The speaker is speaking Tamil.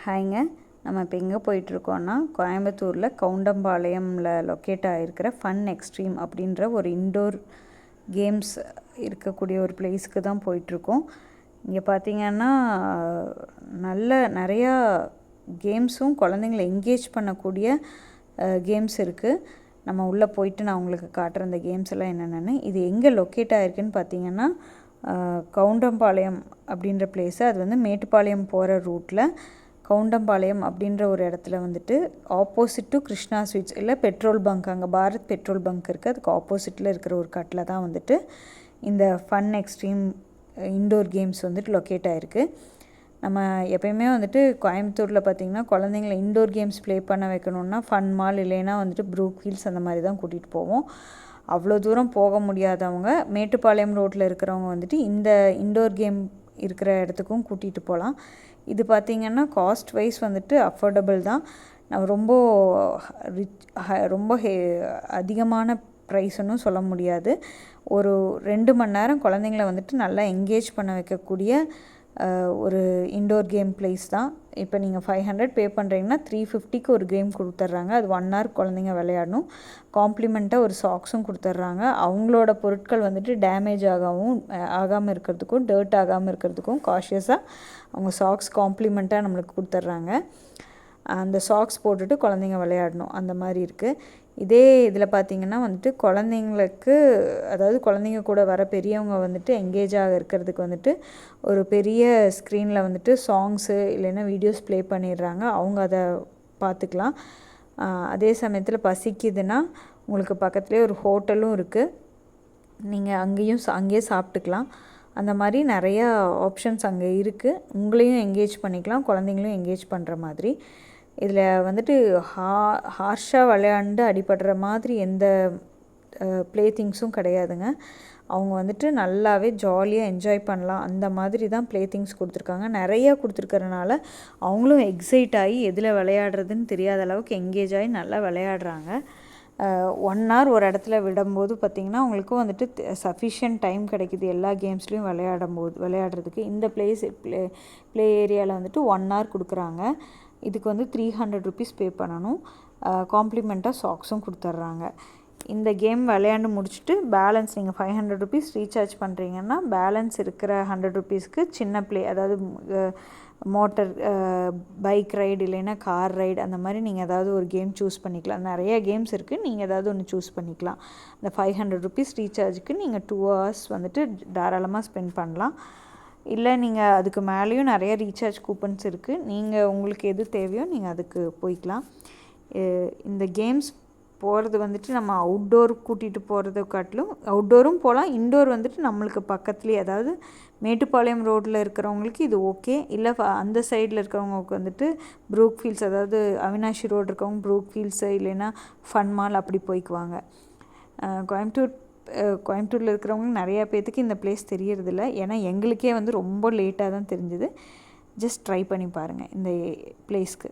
ஹாய்ங்க. நம்ம இப்போ எங்கே போயிட்டுருக்கோன்னா கோயம்புத்தூரில் கவுண்டம்பாளையமில் லொக்கேட் ஆகிருக்கிற ஃபன் எக்ஸ்ட்ரீம் அப்படின்ற ஒரு இன்டோர் கேம்ஸ் இருக்கக்கூடிய ஒரு பிளேஸுக்கு தான் போயிட்டுருக்கோம். இங்கே பார்த்திங்கன்னா நிறையா கேம்ஸும் குழந்தைங்கள என்கேஜ் பண்ணக்கூடிய கேம்ஸ் இருக்குது. நம்ம உள்ளே போயிட்டு நான் உங்களுக்கு காட்டுற அந்த கேம்ஸ் எல்லாம் என்னென்னு. இது எங்கே லொக்கேட் ஆகிருக்குன்னு பார்த்திங்கன்னா கவுண்டம்பாளையம் அப்படின்ற பிளேஸு. அது வந்து மேட்டுப்பாளையம் போகிற ரூட்டில் கவுண்டம்பாளையம் அப்படின்ற ஒரு இடத்துல வந்துட்டு ஆப்போசிட் டு கிருஷ்ணா ஸ்வீட்ஸ் இல்லை பெட்ரோல் பங்க், அங்கே பாரத் பெட்ரோல் பங்க் இருக்குது, அதுக்கு ஆப்போசிட்டில் இருக்கிற ஒரு கட்டில் தான் வந்துட்டு இந்த ஃபன் எக்ஸ்ட்ரீம் இன்டோர் கேம்ஸ் வந்துட்டு லொக்கேட் ஆகிருக்கு. நம்ம எப்போயுமே வந்துட்டு கோயம்புத்தூரில் பார்த்திங்கன்னா குழந்தைங்கள இன்டோர் கேம்ஸ் ப்ளே பண்ண வைக்கணுன்னா ஃபன் மால் இல்லைன்னா வந்துட்டு ப்ரூக் ஹில்ஸ் அந்த மாதிரி தான் கூட்டிகிட்டு போவோம். அவ்வளோ தூரம் போக முடியாதவங்க மேட்டுப்பாளையம் ரோட்டில் இருக்கிறவங்க வந்துட்டு இந்த இன்டோர் கேம் இருக்கிற இடத்துக்கும் கூட்டிகிட்டு போகலாம். இது பார்த்திங்கன்னா காஸ்ட் வைஸ் வந்துட்டு அஃபோர்டபுள் தான். நம்ம ரொம்ப அதிகமான ப்ரைஸ்ன்னு சொல்ல முடியாது. ஒரு 2 மணி நேரம் குழந்தைங்கள வந்துட்டு நல்லா என்கேஜ் பண்ண வைக்கக்கூடிய ஒரு இன்டோர் கேம் பிளேஸ் தான். இப்போ நீங்கள் 500 பே பண்ணுறீங்கன்னா 350க்கு ஒரு கேம் கொடுத்துட்றாங்க. அது 1 hour குழந்தைங்க விளையாடணும். காம்ப்ளிமெண்ட்டாக ஒரு சாக்ஸும் கொடுத்துட்றாங்க. அவங்களோட பொருட்கள் வந்துட்டு டேமேஜ் ஆகாமல் இருக்கிறதுக்கும் டர்ட் ஆகாமல் இருக்கிறதுக்கும் காஷியஸாக அவங்க சாக்ஸ் காம்ப்ளிமெண்ட்டாக நம்மளுக்கு கொடுத்துட்றாங்க. அந்த சாக்ஸ் போட்டுட்டு குழந்தைங்க விளையாடணும், அந்த மாதிரி இருக்குது. இதே இதில் பார்த்திங்கன்னா வந்துட்டு குழந்தைங்களுக்கு, அதாவது குழந்தைங்க கூட வர பெரியவங்க வந்துட்டு எங்கேஜாக இருக்கிறதுக்கு வந்துட்டு ஒரு பெரிய ஸ்க்ரீனில் வந்துட்டு சாங்ஸு இல்லைன்னா வீடியோஸ் ப்ளே பண்ணிடுறாங்க. அவங்க அதை பார்த்துக்கலாம். அதே சமயத்தில் பசிக்குதுன்னா உங்களுக்கு பக்கத்துலேயே ஒரு ஹோட்டலும் இருக்குது, நீங்கள் அங்கேயே சாப்பிட்டுக்கலாம். அந்த மாதிரி நிறையா ஆப்ஷன்ஸ் அங்கே இருக்குது. உங்களையும் என்கேஜ் பண்ணிக்கலாம், குழந்தைங்களையும் என்கேஜ் பண்ணுற மாதிரி. இதில் வந்துட்டு ஹார்ஷாக விளையாண்டு அடிபடுற மாதிரி எந்த ப்ளே திங்ஸும் கிடையாதுங்க. அவங்க வந்துட்டு நல்லாவே ஜாலியாக என்ஜாய் பண்ணலாம், அந்த மாதிரி தான் ப்ளே திங்ஸ் கொடுத்துருக்காங்க. நிறையா கொடுத்துருக்கறனால அவங்களும் எக்ஸைட் ஆகி எதில் விளையாடுறதுன்னு தெரியாத அளவுக்கு என்கேஜ் ஆகி நல்லா விளையாடுறாங்க. 1 hour ஒரு இடத்துல விடும்போது பார்த்திங்கன்னா அவங்களுக்கும் வந்துட்டு சஃபிஷியன்ட் டைம் கிடைக்கிது எல்லா கேம்ஸ்லேயும் விளையாடுறதுக்கு. இந்த ப்ளே ஏரியாவில் வந்துட்டு 1 hour கொடுக்குறாங்க. இதுக்கு வந்து 300 rupees பே பண்ணணும். காம்ப்ளிமெண்ட்டாக சாக்ஸும் கொடுத்துட்றாங்க. இந்த கேம் விளையாண்டு முடிச்சுட்டு பேலன்ஸ் நீங்கள் 500 rupees ரீசார்ஜ் பண்ணுறீங்கன்னா பேலன்ஸ் இருக்கிற 100 rupeesக்கு சின்ன அதாவது மோட்டர் பைக் ரைடு இல்லைன்னா கார் ரைடு அந்த மாதிரி நீங்கள் ஏதாவது ஒரு கேம் சூஸ் பண்ணிக்கலாம். நிறைய கேம்ஸ் இருக்குது, நீங்கள் ஏதாவது ஒன்று சூஸ் பண்ணிக்கலாம். இந்த 500 rupees ரீசார்ஜுக்கு நீங்கள் 2 hours வந்துட்டு தாராளமாக ஸ்பெண்ட் பண்ணலாம். இல்லை நீங்கள் அதுக்கு மேலேயும் நிறைய ரீசார்ஜ் கூப்பன்ஸ் இருக்குது, உங்களுக்கு எது தேவையோ நீங்கள் அதுக்கு போய்க்கலாம். இந்த கேம்ஸ் போகிறது வந்துட்டு நம்ம அவுட்டோர் கூட்டிகிட்டு போகிறத காட்டிலும் அவுட்டோரும் போகலாம், இன்டோர் வந்துட்டு நம்மளுக்கு பக்கத்துலேயே, அதாவது மேட்டுப்பாளையம் ரோட்டில் இருக்கிறவங்களுக்கு இது ஓகே. இல்லை அந்த சைடில் இருக்கிறவங்களுக்கு வந்துட்டு ப்ரூக் ஃபீல்ட்ஸ், அதாவது அவினாஷி ரோடு இருக்கவங்க ப்ரூக் ஃபீல்ட்ஸு இல்லைன்னா ஃபன் மால் அப்படி போய்க்குவாங்க. கோயம்புத்தூரில் இருக்கிறவங்களுக்கு நிறையா பேர்த்துக்கு இந்த பிளேஸ் தெரியறதில்ல. ஏன்னா எங்களுக்கே வந்து ரொம்ப லேட்டாக தான் தெரிஞ்சுது. ஜஸ்ட் ட்ரை பண்ணி பாருங்கள் இந்த பிளேஸ்க்கு.